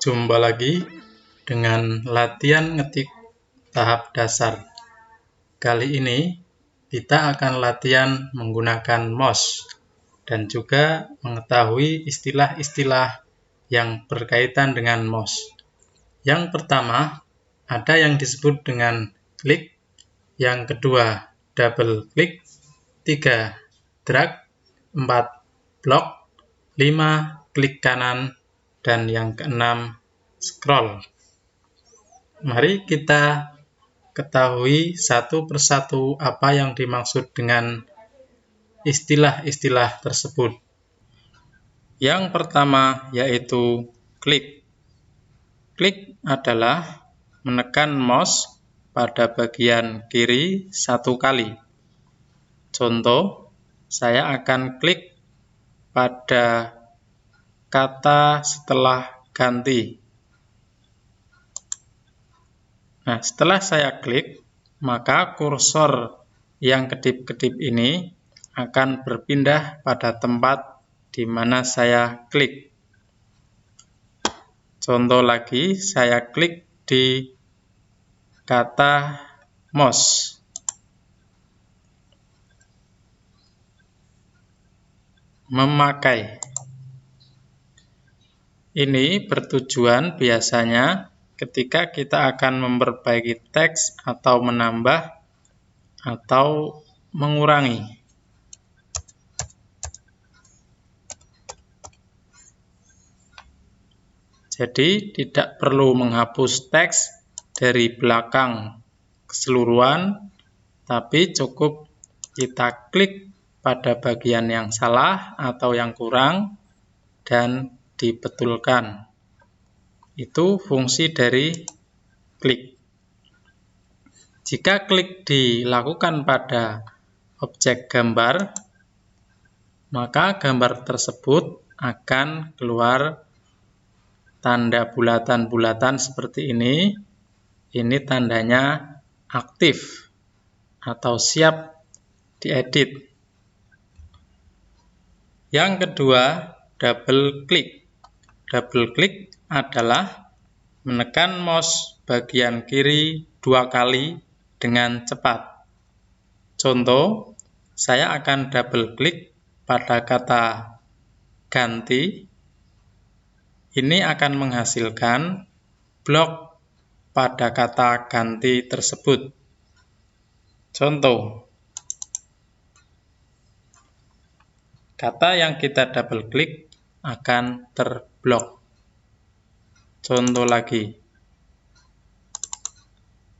Jumpa lagi dengan latihan ngetik tahap dasar. Kali ini kita akan latihan menggunakan mouse dan juga mengetahui istilah-istilah yang berkaitan dengan mouse. Yang pertama, ada yang disebut dengan klik, yang kedua double klik, 3 drag, 4 blok, 5 klik kanan, dan yang keenam scroll. Mari kita ketahui satu persatu apa yang dimaksud dengan istilah-istilah tersebut. Yang pertama yaitu klik. Klik adalah menekan mouse pada bagian kiri satu kali. Contoh, saya akan klik pada kata setelah ganti. Nah, setelah saya klik, maka kursor yang kedip-kedip ini akan berpindah pada tempat di mana saya klik. Contoh lagi, saya klik di kata mouse. Memakai. Ini bertujuan biasanya ketika kita akan memperbaiki teks atau menambah atau mengurangi. Jadi tidak perlu menghapus teks dari belakang keseluruhan, tapi cukup kita klik pada bagian yang salah atau yang kurang dan dibetulkan. Itu fungsi dari klik. Jika klik dilakukan pada objek gambar, maka gambar tersebut akan keluar tanda bulatan-bulatan seperti ini. Ini tandanya aktif atau siap diedit. Yang kedua, double klik. Double klik adalah menekan mouse bagian kiri 2 kali dengan cepat. Contoh, saya akan double klik pada kata ganti. Ini akan menghasilkan blok pada kata ganti tersebut. Contoh, kata yang kita double klik akan terblok. Contoh lagi,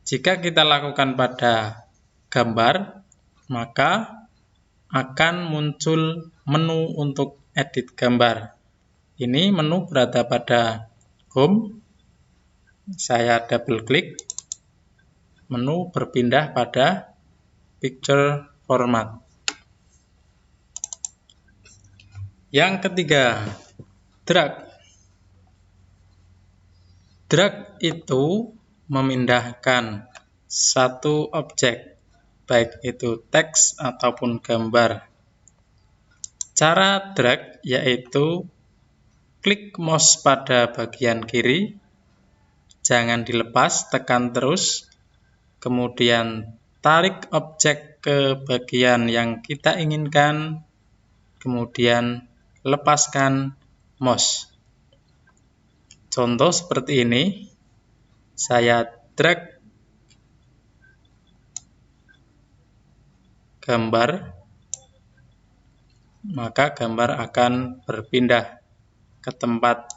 jika kita lakukan pada gambar, maka akan muncul menu untuk edit gambar. Ini menu berada pada home. Saya double klik, menu berpindah pada picture format. Yang ketiga, drag. Drag itu memindahkan satu objek, baik itu teks ataupun gambar. Cara drag yaitu klik mouse pada bagian kiri, jangan dilepas, tekan terus, kemudian tarik objek ke bagian yang kita inginkan, kemudian lepaskan mouse. Contoh seperti ini, saya drag gambar, maka gambar akan berpindah ke tempat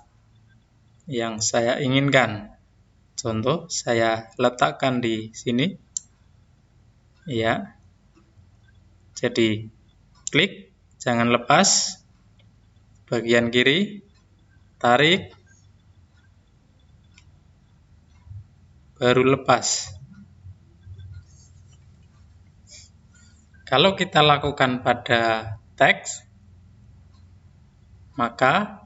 yang saya inginkan. Contoh, saya letakkan di sini. Ya. Jadi, klik, jangan lepas. Bagian kiri, tarik, baru lepas. Kalau kita lakukan pada teks, maka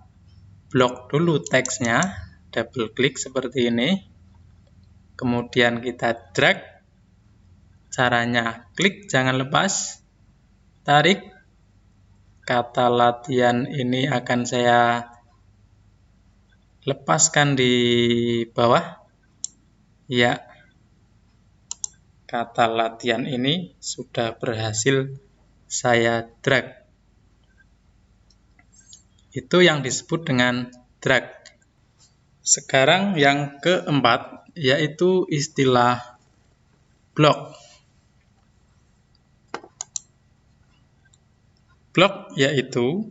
blok dulu teksnya, double klik seperti ini, kemudian kita drag, caranya klik jangan lepas, tarik, kata latihan ini akan saya lepaskan di bawah. Ya, kata latihan ini sudah berhasil saya drag. Itu yang disebut dengan drag. Sekarang yang keempat, yaitu istilah blok. Blok yaitu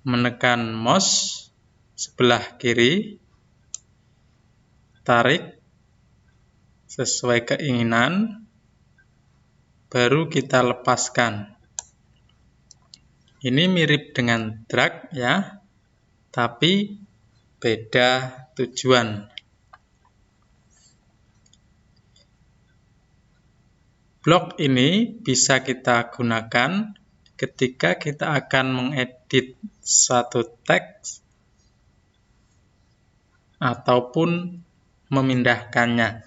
menekan mouse sebelah kiri, tarik sesuai keinginan, baru kita lepaskan. Ini mirip dengan drag ya, tapi beda tujuan. Blok ini bisa kita gunakan ketika kita akan mengedit suatu teks ataupun memindahkannya.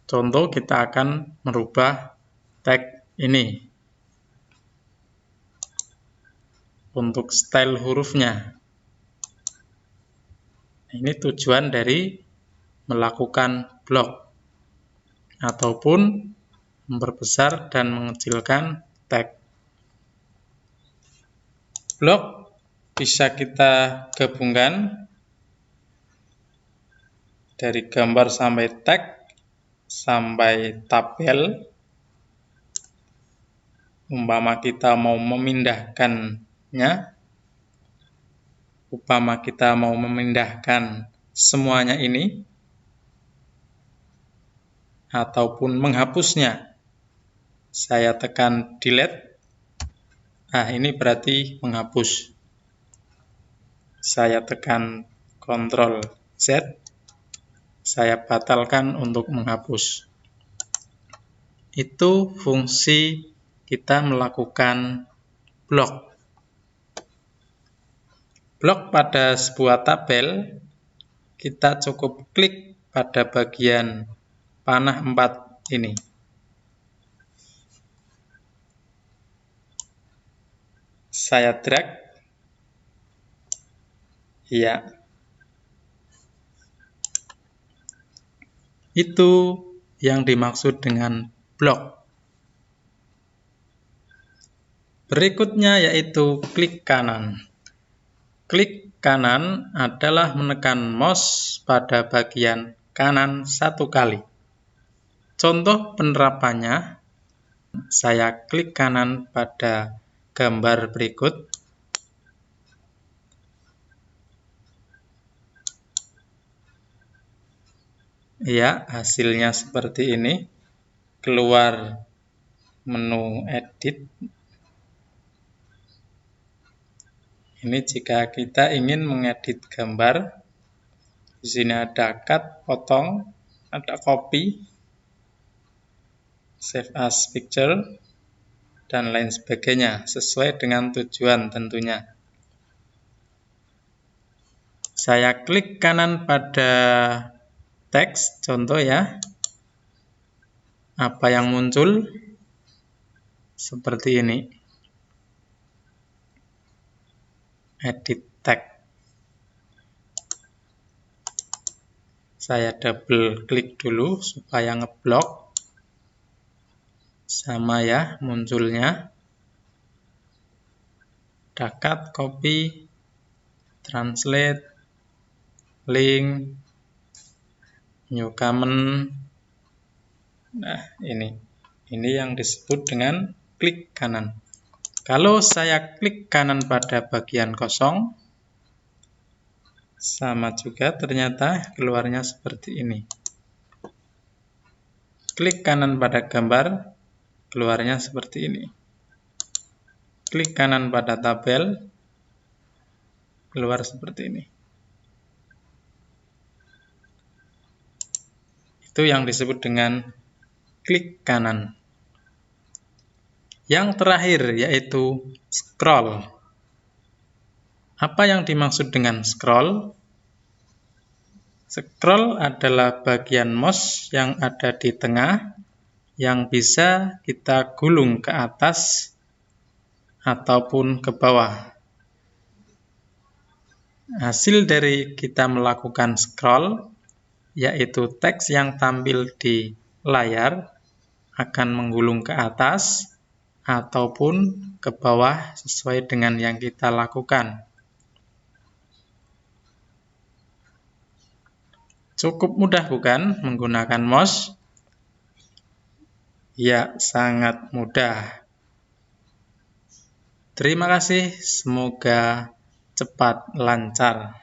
Contoh, kita akan merubah teks ini untuk style hurufnya. Ini tujuan dari melakukan blok ataupun memperbesar dan mengecilkan teks. Blok bisa kita gabungkan dari gambar sampai teks sampai tabel. Umpama kita mau memindahkannya, semuanya ini ataupun menghapusnya, saya tekan delete. Nah, ini berarti menghapus. Saya tekan Ctrl Z, saya batalkan untuk menghapus. Itu fungsi kita melakukan blok. Blok pada sebuah tabel, kita cukup klik pada bagian panah 4 ini. Saya drag. Ya. Itu yang dimaksud dengan blok. Berikutnya yaitu klik kanan. Klik kanan adalah menekan mouse pada bagian kanan 1 kali. Contoh penerapannya, saya klik kanan pada gambar berikut. Ya, hasilnya seperti ini. Keluar menu edit. Ini jika kita ingin mengedit gambar. Di sini ada cut, potong, ada copy, save as picture, dan lain sebagainya, sesuai dengan tujuan tentunya. Saya klik kanan pada teks, contoh ya. Apa yang muncul? Seperti ini. Edit teks. Saya double klik dulu supaya ngeblok. Sama ya munculnya. Cut, copy, translate, link, new comment. Nah, ini yang disebut dengan klik kanan. Kalau saya klik kanan pada bagian kosong, sama juga ternyata keluarnya seperti ini. Klik kanan pada gambar, keluarnya seperti ini. Klik kanan pada tabel, keluar seperti ini. Itu yang disebut dengan klik kanan. Yang terakhir yaitu scroll. Apa yang dimaksud dengan scroll? Scroll adalah bagian mouse yang ada di tengah yang bisa kita gulung ke atas ataupun ke bawah. Hasil dari kita melakukan scroll, yaitu teks yang tampil di layar, akan menggulung ke atas ataupun ke bawah sesuai dengan yang kita lakukan. Cukup mudah bukan menggunakan mouse? Ya, sangat mudah. Terima kasih, semoga cepat lancar.